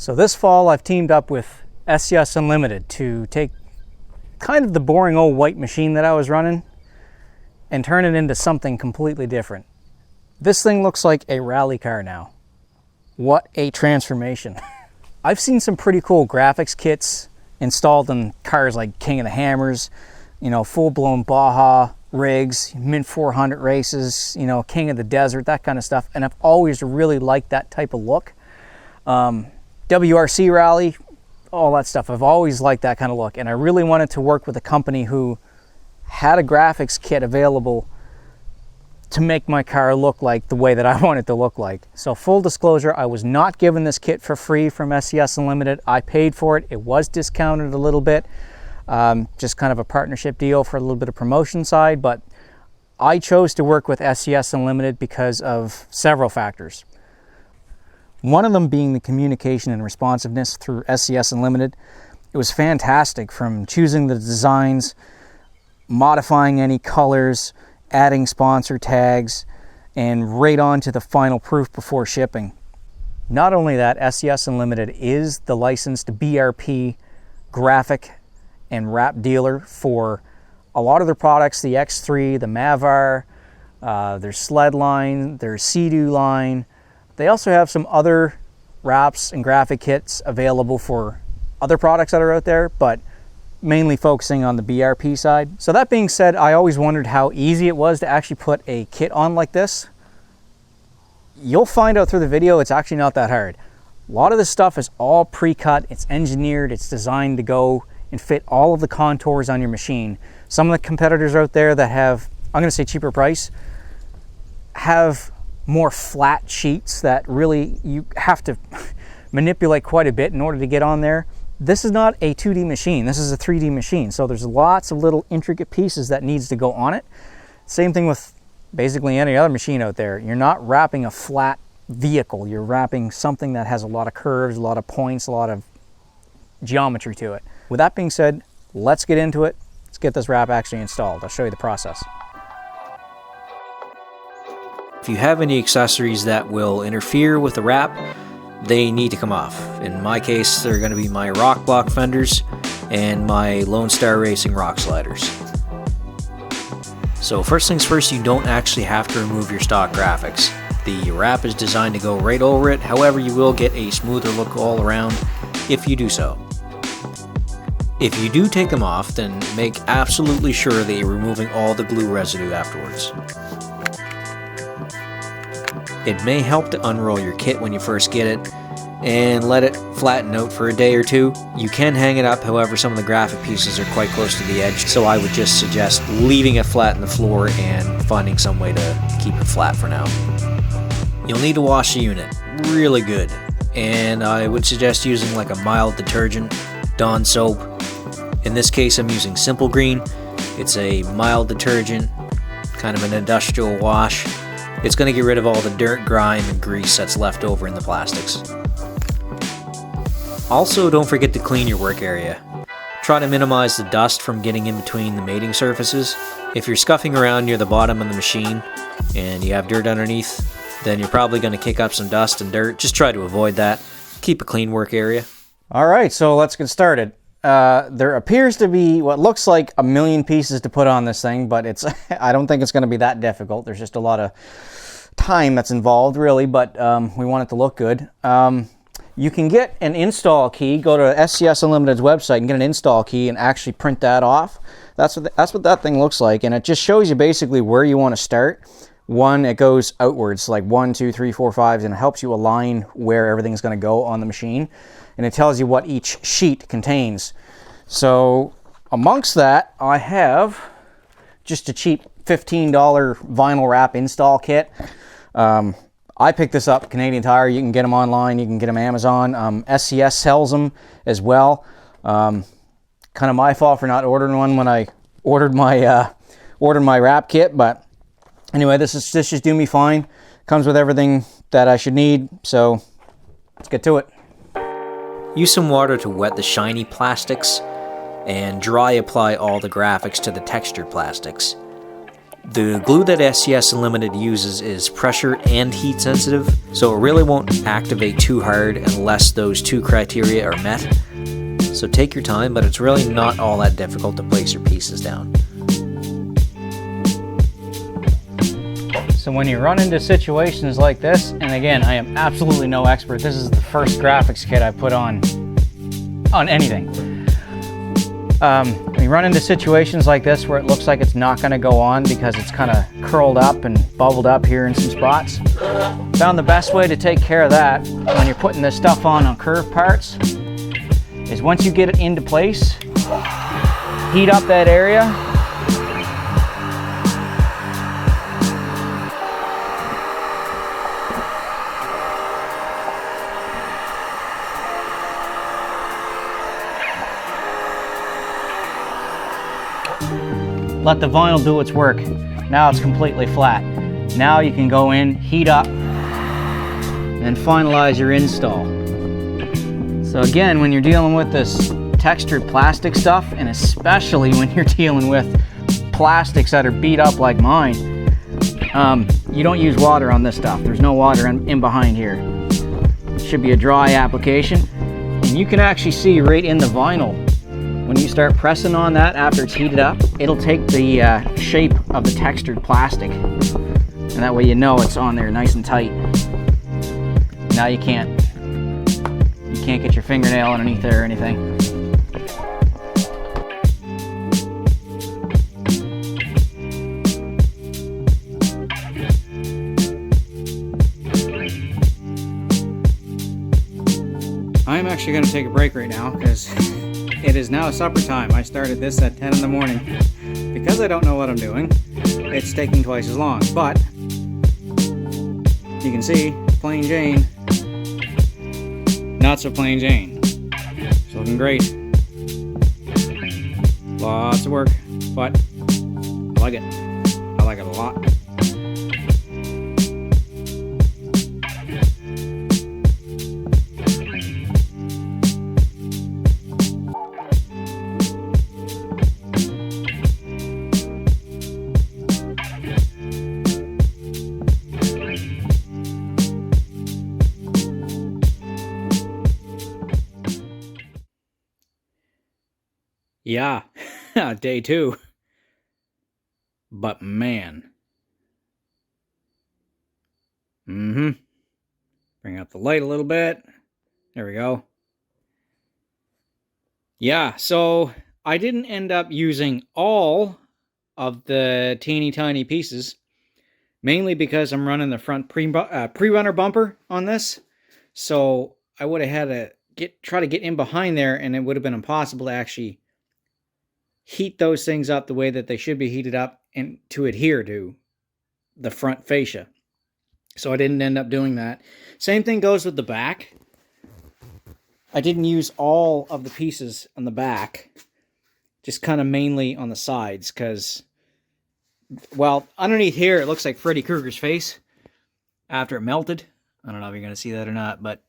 So this fall I've teamed up with SCS Unlimited to take kind of the boring old white machine that I was running and turn it into something completely different. This thing looks like a rally car now. What a transformation. I've seen some pretty cool graphics kits installed in cars like King of the Hammers, you know, full-blown Baja rigs, Mint 400 races, you know, King of the Desert, that kind of stuff. And I've always really liked that type of look. WRC Rally, all that stuff. I've always liked that kind of look. And I really wanted to work with a company who had a graphics kit available to make my car look like the way that I want it to look like. So full disclosure, I was not given this kit for free from SCS Unlimited. I paid for it. It was discounted a little bit. Just kind of a partnership deal for a little bit of promotion side, but I chose to work with SCS Unlimited because of several factors. One of them being the communication and responsiveness through SCS Unlimited. It was fantastic, from choosing the designs, modifying any colors, adding sponsor tags, and right on to the final proof before shipping. Not only that, SCS Unlimited is the licensed BRP graphic and wrap dealer for a lot of their products, the X3, the Mavar, their sled line, their Sea-Doo line. They also have some other wraps and graphic kits available for other products that are out there, but mainly focusing on the BRP side. So that being said, I always wondered how easy it was to actually put a kit on like this. You'll find out through the video it's actually not that hard. A lot of this stuff is all pre-cut, it's engineered, it's designed to go and fit all of the contours on your machine. Some of the competitors out there that have, I'm going to say cheaper price, have more flat sheets that really you have to manipulate quite a bit in order to get on there. This is not a 2D machine, this is a 3D machine, so there's lots of little intricate pieces that needs to go on it. Same thing with basically any other machine out there. You're not wrapping a flat vehicle, you're wrapping something that has a lot of curves, a lot of points, a lot of geometry to it. With that being said, let's get into it. Let's get this wrap actually installed. I'll show you the process. If you have any accessories that will interfere with the wrap, they need to come off. In my case, they're going to be my rock block fenders and my Lone Star Racing rock sliders. So first things first, you don't actually have to remove your stock graphics. The wrap is designed to go right over it, however you will get a smoother look all around if you do so. If you do take them off, then make absolutely sure that you're removing all the glue residue afterwards. It may help to unroll your kit when you first get it and let it flatten out for a day or two. You can hang it up, however some of the graphic pieces are quite close to the edge, so I would just suggest leaving it flat on the floor and finding some way to keep it flat for now. You'll need to wash the unit really good, and I would suggest using like a mild detergent, Dawn soap. In this case I'm using Simple Green. It's a mild detergent, kind of an industrial wash. It's going to get rid of all the dirt, grime, and grease that's left over in the plastics. Also, don't forget to clean your work area. Try to minimize the dust from getting in between the mating surfaces. If you're scuffing around near the bottom of the machine and you have dirt underneath, then you're probably going to kick up some dust and dirt. Just try to avoid that. Keep a clean work area. Alright, so let's get started. There appears to be what looks like a million pieces to put on this thing, but it's I don't think it's going to be that difficult. There's just a lot of time that's involved, really, but we want it to look good. You can get an install key. Go to SCS Unlimited's website and get an install key and actually print that off. That's what that thing looks like, and it just shows you basically where you want to start. One, it goes outwards, like 1, 2, 3, 4, 5, and it helps you align where everything's going to go on the machine. And it tells you what each sheet contains. So amongst that, I have just a cheap $15 vinyl wrap install kit. I picked this up, Canadian Tire. You can get them online, you can get them Amazon. SCS sells them as well. Kind of my fault for not ordering one when I ordered my wrap kit, but anyway, this should do me fine. Comes with everything that I should need, so let's get to it. Use some water to wet the shiny plastics and dry apply all the graphics to the textured plastics. The glue that SCS Unlimited uses is pressure and heat sensitive, so it really won't activate too hard unless those two criteria are met. So take your time, but it's really not all that difficult to place your pieces down. So when you run into situations like this, and again, I am absolutely no expert, this is the first graphics kit I put on anything. When you run into situations like this where it looks like it's not going to go on because it's kind of curled up and bubbled up here in some spots, found the best way to take care of that when you're putting this stuff on curved parts is once you get it into place, heat up that area. Let the vinyl do its work. Now it's completely flat. Now you can go in, heat up, and finalize your install. So again, when you're dealing with this textured plastic stuff, and especially when you're dealing with plastics that are beat up like mine, you don't use water on this stuff. There's no water in behind here. It should be a dry application. And you can actually see right in the vinyl, when you start pressing on that after it's heated up, it'll take the shape of the textured plastic. And that way you know it's on there nice and tight. Now you can't get your fingernail underneath there or anything. I'm actually going to take a break right now because it is now supper time. I started this at 10 in the morning. Because I don't know what I'm doing, it's taking twice as long. But you can see, plain Jane, not so plain Jane. It's looking great. Lots of work, but I like it. I like it a lot. Yeah, day 2. But man. Bring up the light a little bit. There we go. Yeah, so I didn't end up using all of the teeny tiny pieces, mainly because I'm running the front pre-runner bumper on this. So I would have had to try to get in behind there, and it would have been impossible to actually heat those things up the way that they should be heated up and to adhere to the front fascia. So I didn't end up doing that. Same thing goes with the back. I didn't use all of the pieces on the back, just kind of mainly on the sides, because, well, underneath here it looks like Freddy Krueger's face after it melted. I don't know if you're going to see that or not, but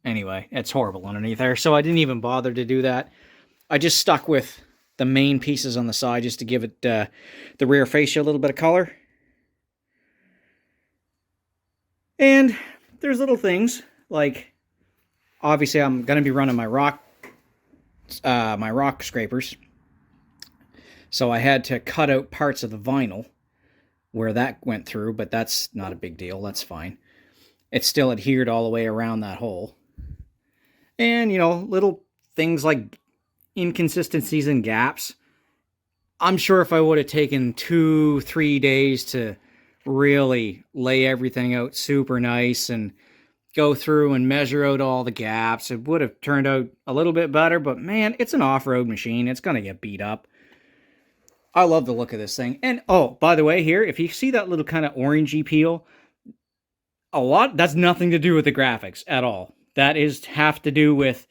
anyway, it's horrible underneath there. So I didn't even bother to do that. I just stuck with the main pieces on the side just to give it the rear fascia a little bit of color. And there's little things like, obviously I'm going to be running my rock scrapers. So I had to cut out parts of the vinyl where that went through, but that's not a big deal. That's fine. It's still adhered all the way around that hole. And, you know, little things like inconsistencies and gaps. I'm sure if I would have taken 2-3 days to really lay everything out super nice and go through and measure out all the gaps, it would have turned out a little bit better. But man, it's an off-road machine. It's going to get beat up. I love the look of this thing. And oh, by the way, here, if you see that little kind of orangey peel, that's nothing to do with the graphics at all. That have to do with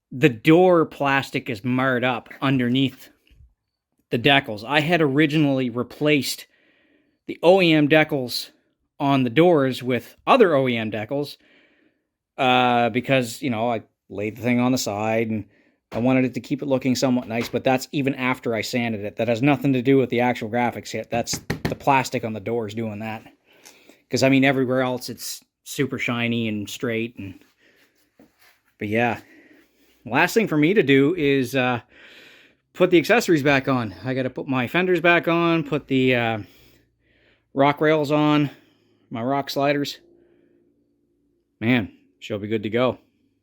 the door plastic is marred up underneath the decals. I had originally replaced the OEM decals on the doors with other OEM decals because, you know, I laid the thing on the side and I wanted it to keep it looking somewhat nice, but that's even after I sanded it. That has nothing to do with the actual graphics kit. That's the plastic on the doors doing that. Because, I mean, everywhere else it's super shiny and straight. But yeah, last thing for me to do is put the accessories back on. I got to put my fenders back on, put the rock rails on, my rock sliders. Man, she'll be good to go.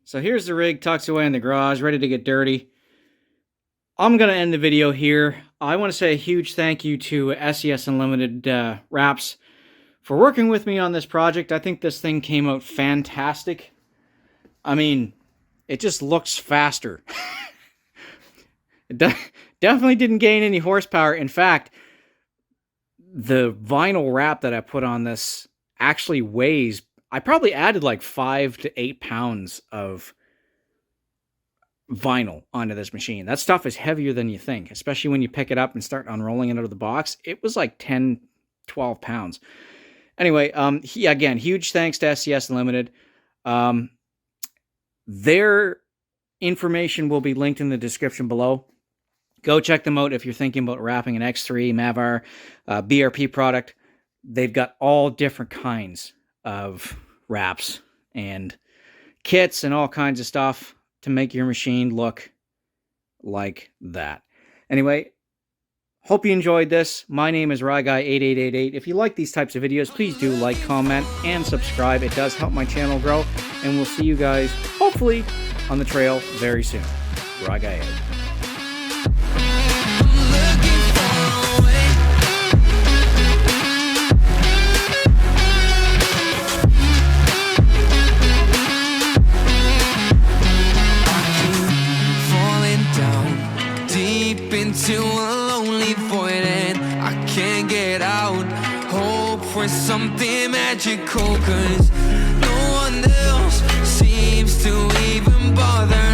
So here's the rig tucked away in the garage, ready to get dirty. I'm going to end the video here. I want to say a huge thank you to SES Unlimited Wraps for working with me on this project. I think this thing came out fantastic. I mean, it just looks faster. It definitely didn't gain any horsepower. In fact, the vinyl wrap that I put on this actually weighs, I probably added like 5 to 8 pounds of vinyl onto this machine. That stuff is heavier than you think, especially when you pick it up and start unrolling it out of the box. It was like 10, 12 pounds. Anyway, again, huge thanks to SES Unlimited. Their information will be linked in the description below. Go check them out if you're thinking about wrapping an X3, Mavar, BRP product. They've got all different kinds of wraps and kits and all kinds of stuff to make your machine look like that. Anyway, hope you enjoyed this. My name is RyGuy8888. If you like these types of videos, please do like, comment, and subscribe. It does help my channel grow. And we'll see you guys, hopefully, on the trail very soon. RyGuy8. Into a lonely void and I can't get out. Hope for something magical, 'cause no one else seems to even bother.